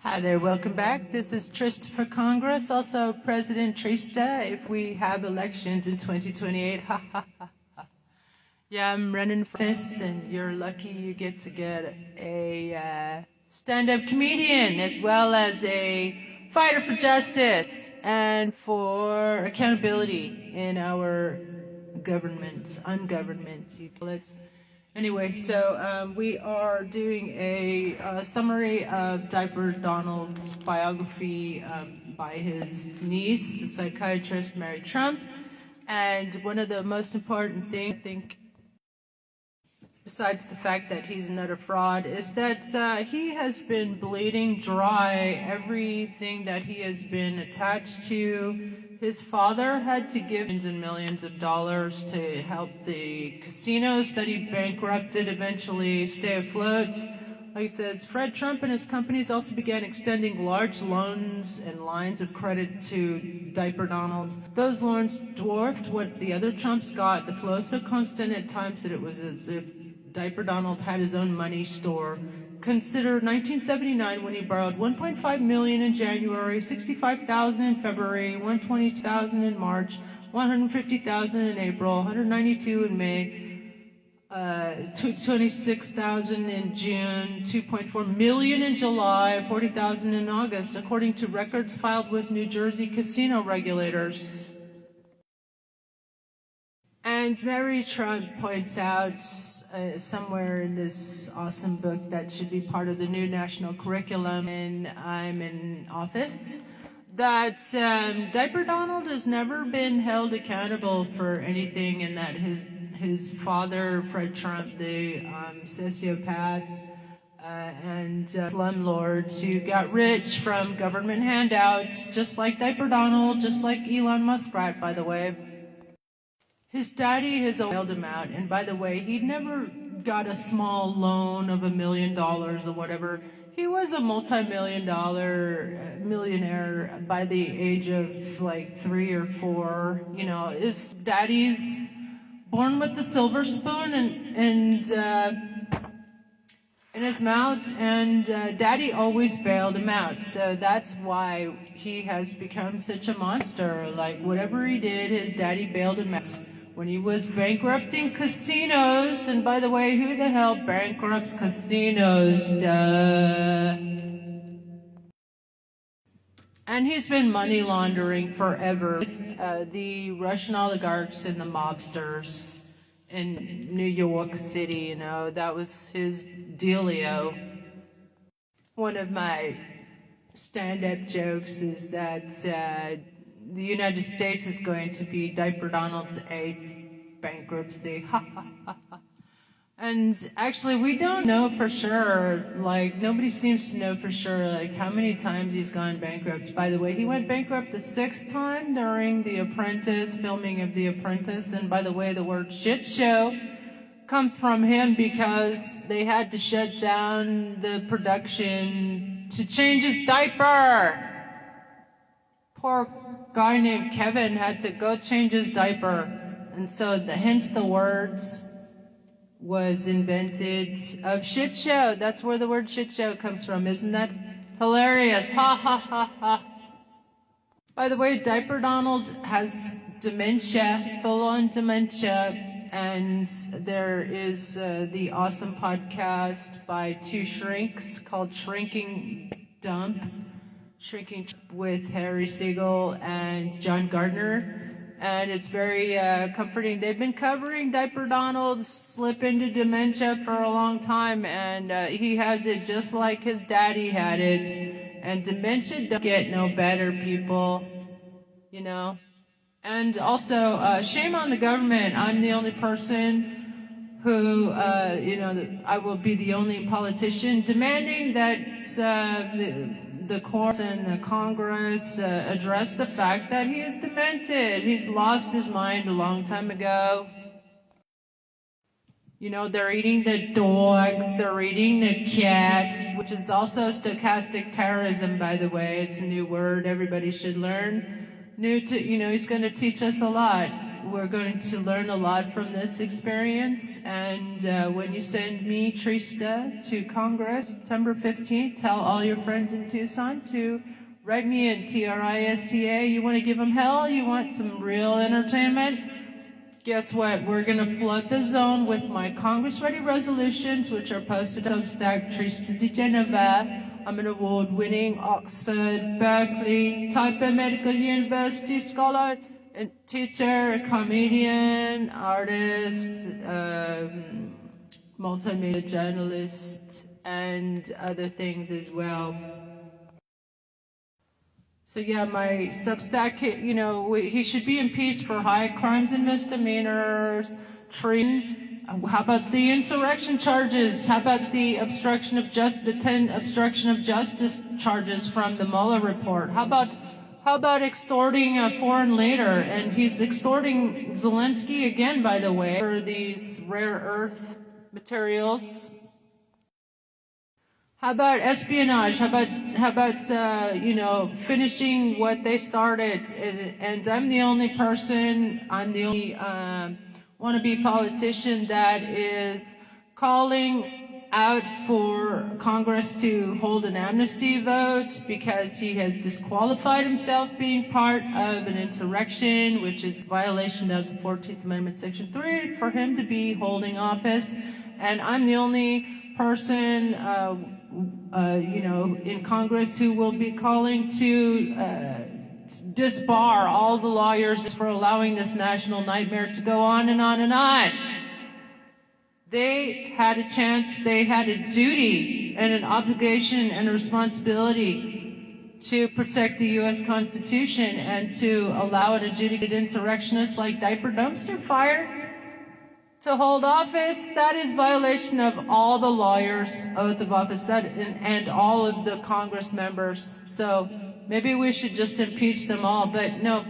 Hi there, welcome back. This is Trista for Congress, also President Trista, if we have elections in 2028. Ha ha ha ha. Yeah, I'm running for this, and you're lucky you get a stand-up comedian as well as a fighter for justice and for accountability in our governments, ungovernment, you call it. Anyway, so we are doing a summary of Diaper Donald's biography by his niece, the psychiatrist Mary Trump. And one of the most important things, I think, besides the fact that he's an utter fraud, is that he has been bleeding dry everything that he has been attached to. His father had to give millions and millions of dollars to help the casinos that he bankrupted eventually stay afloat. Like he says, Fred Trump and his companies also began extending large loans and lines of credit to Diaper Donald. Those loans dwarfed what the other Trumps got. The flow so constant at times that it was as if Diaper Donald had his own money store. Consider 1979 when he borrowed $1.5 million in January, $65,000 in February, $120,000 in March, $150,000 in April, $192,000 in May, $26,000 in June, $2.4 million in July, $40,000 in August, according to records filed with New Jersey casino regulators. And Mary Trump points out somewhere in this awesome book that should be part of the new national curriculum, and I'm in office, that Diaper Donald has never been held accountable for anything, and that his father, Fred Trump, the sociopath and slumlords who got rich from government handouts, just like Diaper Donald, just like Elon Muskrat, by the way. His daddy has bailed him out, and by the way, he never got a small loan of $1 million or whatever. He was a multi-million-dollar millionaire by the age of like 3 or 4. You know, his daddy's born with the silver spoon and in his mouth, and daddy always bailed him out. So that's why he has become such a monster. Like whatever he did, his daddy bailed him out. When he was bankrupting casinos, and by the way, who the hell bankrupts casinos? Duh. And he's been money laundering forever with the Russian oligarchs and the mobsters in New York City. You know, that was his dealio. One of my stand-up jokes is that the United States is going to be Diaper Donald's 8th bankruptcy. And actually, we don't know for sure. Like, nobody seems to know for sure, like, how many times he's gone bankrupt. By the way, he went bankrupt the 6th time during The Apprentice, filming of The Apprentice. And by the way, the word shit show comes from him because they had to shut down the production to change his diaper. Poor guy named Kevin had to go change his diaper, and so hence the words was invented of shit show. That's where the word shit show comes from. Isn't that hilarious? Ha ha ha ha. By the way, Diaper Donald has dementia, full-on dementia, and there is the awesome podcast by two shrinks called Shrinking with Harry Siegel and John Gardner, and it's very comforting. They've been covering Diaper Donald's slip into dementia for a long time, and he has it just like his daddy had it. And dementia don't get no better, people, you know. And also, shame on the government. I'm the only person who, I will be the only politician demanding that the courts and the Congress address the fact that he is demented. He's lost his mind a long time ago. You know, they're eating the dogs, they're eating the cats, which is also stochastic terrorism, by the way. It's a new word everybody should learn. He's going to teach us a lot. we're going to learn a lot from this experience. And when you send me, Trista, to Congress, September 15th, tell all your friends in Tucson to write me in, Trista. You want to give them hell? You want some real entertainment? Guess what? We're going to flood the zone with my Congress-ready resolutions, which are posted on Substack, Trista de Geneva. I'm an award-winning Oxford, Berkeley, Taipei Medical University scholar, and teacher, comedian, artist, multimedia journalist, and other things as well. So yeah, my Substack, he should be impeached for high crimes and misdemeanors, treason. How about the insurrection charges? How about the obstruction of the 10 obstruction of justice charges from the Mueller report? How about extorting a foreign leader? And he's extorting Zelensky again, by the way, for these rare earth materials. How about espionage? How about finishing what they started? And I'm the only wannabe politician that is calling out for Congress to hold an amnesty vote because he has disqualified himself being part of an insurrection, which is violation of the 14th Amendment, Section 3, for him to be holding office. And I'm the only person, in Congress who will be calling to disbar all the lawyers for allowing this national nightmare to go on and on and on. They had a chance, they had a duty and an obligation and a responsibility to protect the U.S. Constitution and to allow an adjudicated insurrectionist like Diaper Dumpster Fire to hold office. That is violation of all the lawyers' oath of office and all of the Congress members. So maybe we should just impeach them all, but no.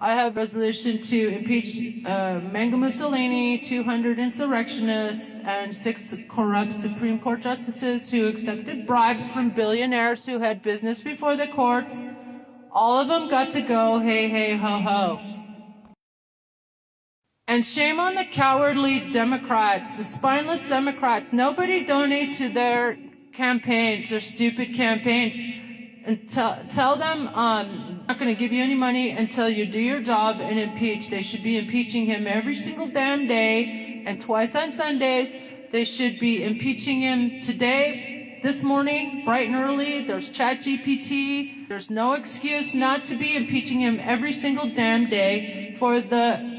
I have a resolution to impeach Mango Mussolini, 200 insurrectionists, and 6 corrupt Supreme Court justices who accepted bribes from billionaires who had business before the courts. All of them got to go, hey, hey, ho, ho. And shame on the cowardly Democrats, the spineless Democrats. Nobody donate to their campaigns, their stupid campaigns. And tell them, I'm not going to give you any money until you do your job and impeach. They should be impeaching him every single damn day and twice on Sundays. They should be impeaching him today, this morning, bright and early. There's ChatGPT. There's no excuse not to be impeaching him every single damn day for the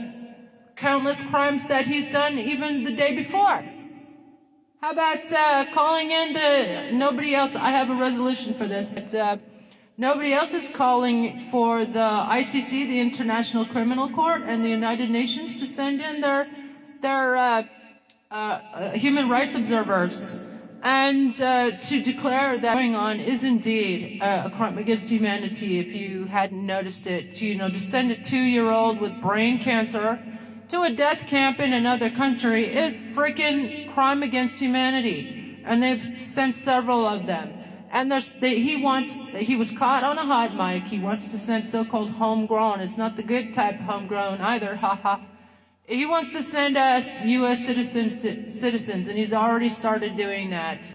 countless crimes that he's done even the day before. How about calling in to nobody else? I have a resolution for this, but nobody else is calling for the ICC, the International Criminal Court, and the United Nations to send in their human rights observers and to declare that going on is indeed a crime against humanity. If you hadn't noticed it, to send a 2-year-old with brain cancer to a death camp in another country is freaking crime against humanity. And they've sent several of them. And he was caught on a hot mic. He wants to send so-called homegrown. It's not the good type homegrown either, haha. He wants to send us U.S. citizens, and he's already started doing that.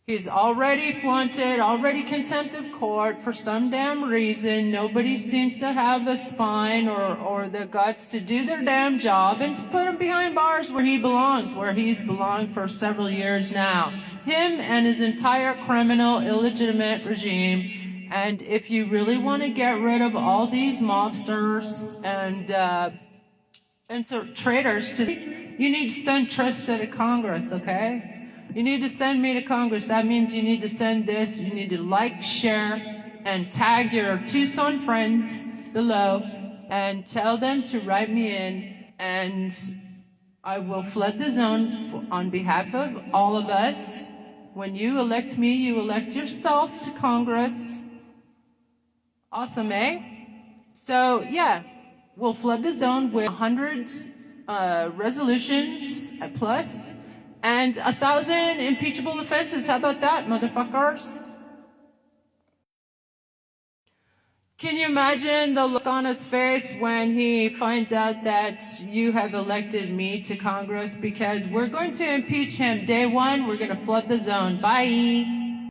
He's already flaunted, already contempt of court for some damn reason. Nobody seems to have a spine or the guts to do their damn job and to put him behind bars where he belongs, where he's belonged for several years now. Him and his entire criminal, illegitimate regime. And if you really want to get rid of all these mobsters and traitors you need to send Trista to Congress, okay? You need to send me to Congress. That means you need to send this. You need to like, share, and tag your Tucson friends below and tell them to write me in. And I will flood the zone on behalf of all of us. When you elect me, you elect yourself to Congress. Awesome, eh? So, yeah, we'll flood the zone with 100 resolutions plus and 1,000 impeachable offenses. How about that, motherfuckers? Can you imagine the look on his face when he finds out that you have elected me to Congress? Because we're going to impeach him day one. We're going to flood the zone. Bye.